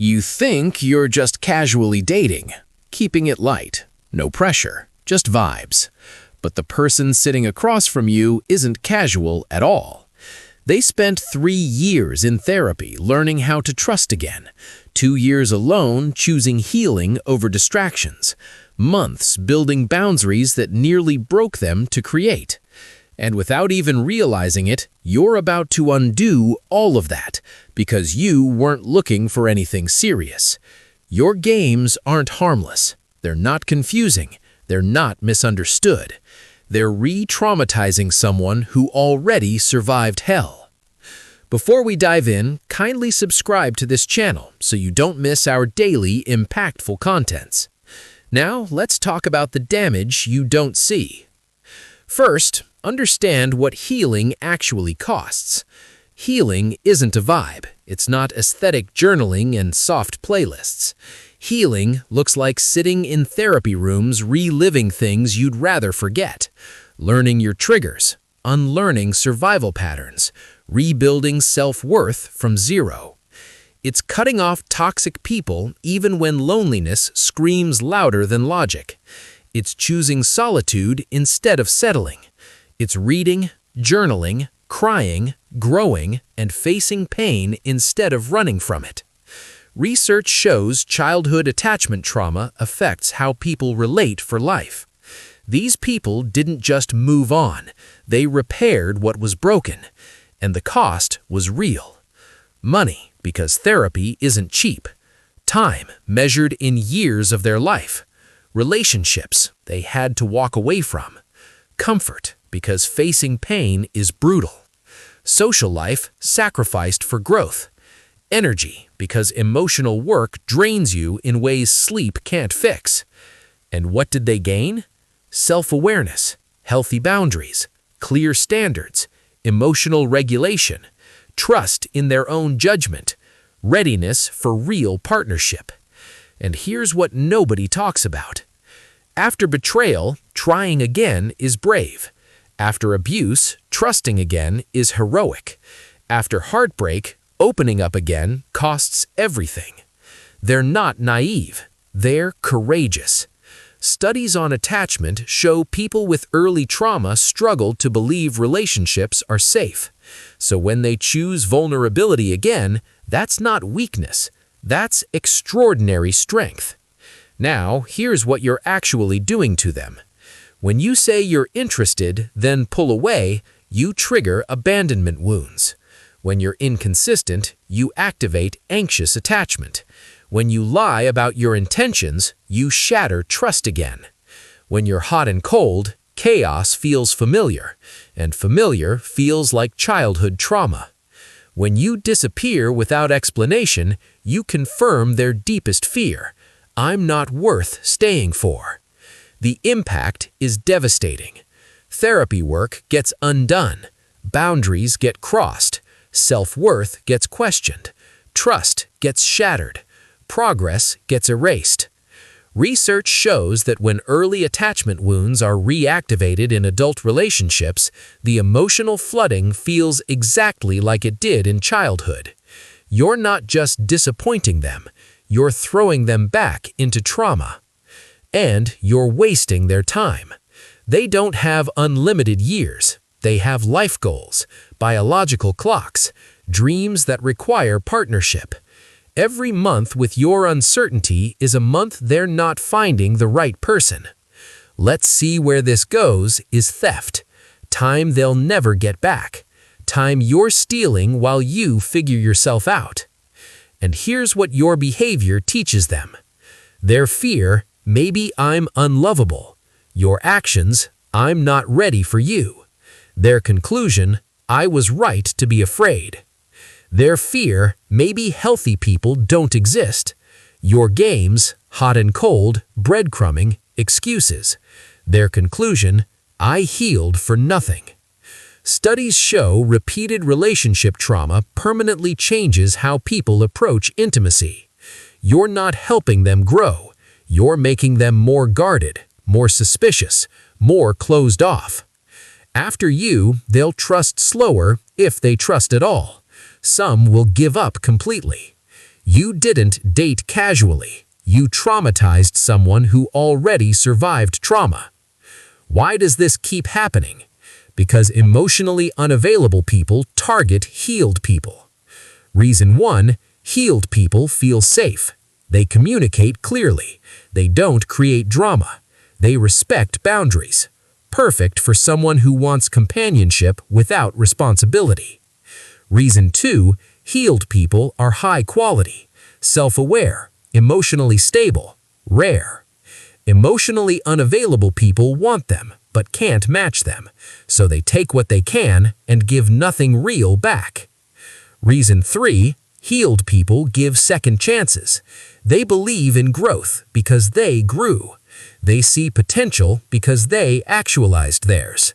You think you're just casually dating, keeping it light, no pressure, just vibes. But the person sitting across from you isn't casual at all. They spent 3 years in therapy learning how to trust again, 2 years alone choosing healing over distractions, months building boundaries that nearly broke them to create. And without even realizing it, you're about to undo all of that because you weren't looking for anything serious. Your games aren't harmless. They're not confusing. They're not misunderstood. They're re-traumatizing someone who already survived hell. Before we dive in, kindly subscribe to this channel so you don't miss our daily impactful contents. Now, let's talk about the damage you don't see. First, understand what healing actually costs. Healing isn't a vibe. It's not aesthetic journaling and soft playlists. Healing looks like sitting in therapy rooms reliving things you'd rather forget, learning your triggers, unlearning survival patterns, rebuilding self-worth from zero. It's cutting off toxic people even when loneliness screams louder than logic. It's choosing solitude instead of settling. It's reading, journaling, crying, growing, and facing pain instead of running from it. Research shows childhood attachment trauma affects how people relate for life. These people didn't just move on, they repaired what was broken, and the cost was real. Money, because therapy isn't cheap. Time, measured in years of their life. Relationships they had to walk away from. Comfort, because facing pain is brutal. Social life sacrificed for growth. Energy, because emotional work drains you in ways sleep can't fix. And what did they gain? Self-awareness, healthy boundaries, clear standards, emotional regulation, trust in their own judgment, readiness for real partnership. And here's what nobody talks about. After betrayal, trying again is brave. After abuse, trusting again is heroic. After heartbreak, opening up again costs everything. They're not naive. They're courageous. Studies on attachment show people with early trauma struggle to believe relationships are safe. So when they choose vulnerability again, that's not weakness. That's extraordinary strength. Now, here's what you're actually doing to them. When you say you're interested, then pull away, you trigger abandonment wounds. When you're inconsistent, you activate anxious attachment. When you lie about your intentions, you shatter trust again. When you're hot and cold, chaos feels familiar, and familiar feels like childhood trauma. When you disappear without explanation, you confirm their deepest fear. I'm not worth staying for. The impact is devastating. Therapy work gets undone. Boundaries get crossed. Self-worth gets questioned. Trust gets shattered. Progress gets erased. Research shows that when early attachment wounds are reactivated in adult relationships, the emotional flooding feels exactly like it did in childhood. You're not just disappointing them, you're throwing them back into trauma. And you're wasting their time. They don't have unlimited years. They have life goals, biological clocks, dreams that require partnership. Every month with your uncertainty is a month they're not finding the right person. Let's see where this goes is theft. Time they'll never get back. Time you're stealing while you figure yourself out. And here's what your behavior teaches them. Their fear, maybe I'm unlovable. Your actions, I'm not ready for you. Their conclusion, I was right to be afraid. Their fear, maybe healthy people don't exist. Your games, hot and cold, breadcrumbing, excuses. Their conclusion, I healed for nothing. Studies show repeated relationship trauma permanently changes how people approach intimacy. You're not helping them grow. You're making them more guarded, more suspicious, more closed off. After you, they'll trust slower if they trust at all. Some will give up completely. You didn't date casually. You traumatized someone who already survived trauma. Why does this keep happening? Because emotionally unavailable people target healed people. Reason 1, healed people feel safe. They communicate clearly. They don't create drama. They respect boundaries. Perfect for someone who wants companionship without responsibility. Reason 2, healed people are high quality, self-aware, emotionally stable, rare. Emotionally unavailable people want them, but can't match them, so they take what they can and give nothing real back. Reason 3, healed people give second chances. They believe in growth because they grew. They see potential because they actualized theirs.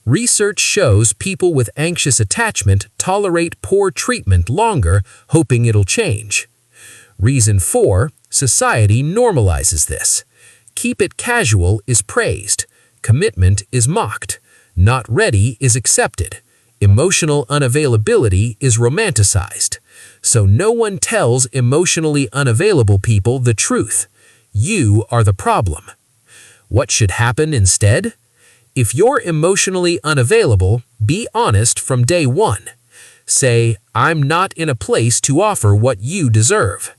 Research shows people with anxious attachment tolerate poor treatment longer, hoping it'll change. Reason 4, society normalizes this. Keep it casual is praised. Commitment is mocked. Not ready is accepted. Emotional unavailability is romanticized. So no one tells emotionally unavailable people the truth. You are the problem. What should happen instead? If you're emotionally unavailable, be honest from day one. Say, I'm not in a place to offer what you deserve.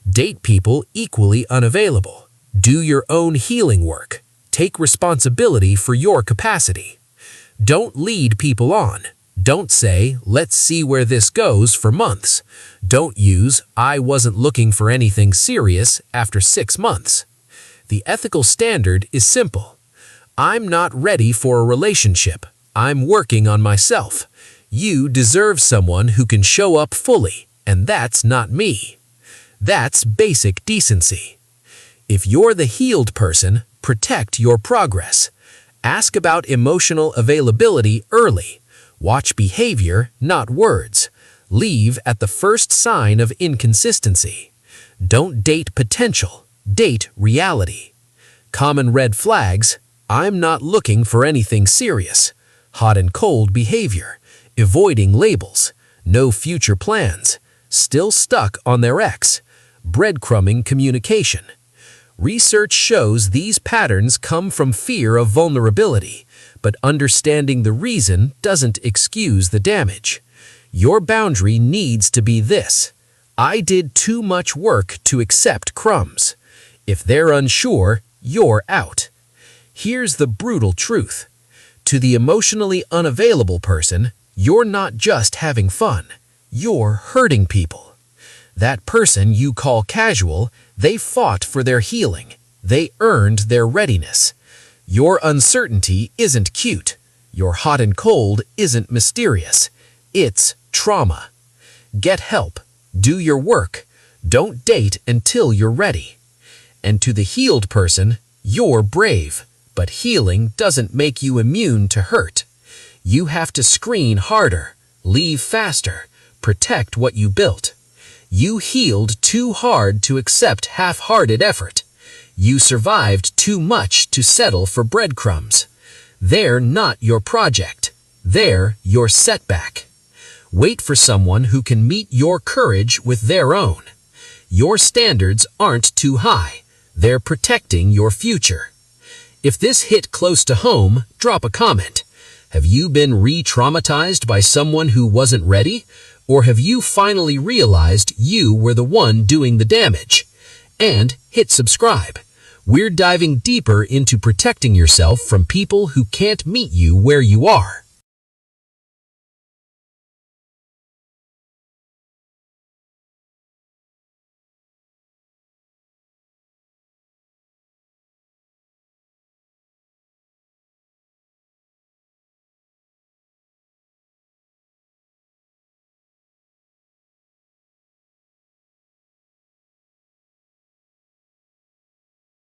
Date people equally unavailable. Do your own healing work. Take responsibility for your capacity. Don't lead people on. Don't say, let's see where this goes for months. Don't use, I wasn't looking for anything serious after 6 months. The ethical standard is simple. I'm not ready for a relationship. I'm working on myself. You deserve someone who can show up fully, and that's not me. That's basic decency. If you're the healed person, protect your progress. Ask about emotional availability early. Watch behavior, not words. Leave at the first sign of inconsistency. Don't date potential. Date reality. Common red flags: I'm not looking for anything serious. Hot and cold behavior. Avoiding labels. No future plans. Still stuck on their ex. Breadcrumbing communication. Research shows these patterns come from fear of vulnerability, but understanding the reason doesn't excuse the damage. Your boundary needs to be this: I did too much work to accept crumbs. If they're unsure, you're out. Here's the brutal truth. To the emotionally unavailable person, you're not just having fun. You're hurting people. That person you call casual, they fought for their healing. They earned their readiness. Your uncertainty isn't cute. Your hot and cold isn't mysterious. It's trauma. Get help. Do your work. Don't date until you're ready. And to the healed person, you're brave. But healing doesn't make you immune to hurt. You have to screen harder, leave faster, protect what you built. You healed too hard to accept half-hearted effort. You survived too much to settle for breadcrumbs. They're not your project. They're your setback. Wait for someone who can meet your courage with their own. Your standards aren't too high. They're protecting your future. If this hit close to home, drop a comment. Have you been re-traumatized by someone who wasn't ready? Or have you finally realized you were the one doing the damage? And hit subscribe. We're diving deeper into protecting yourself from people who can't meet you where you are.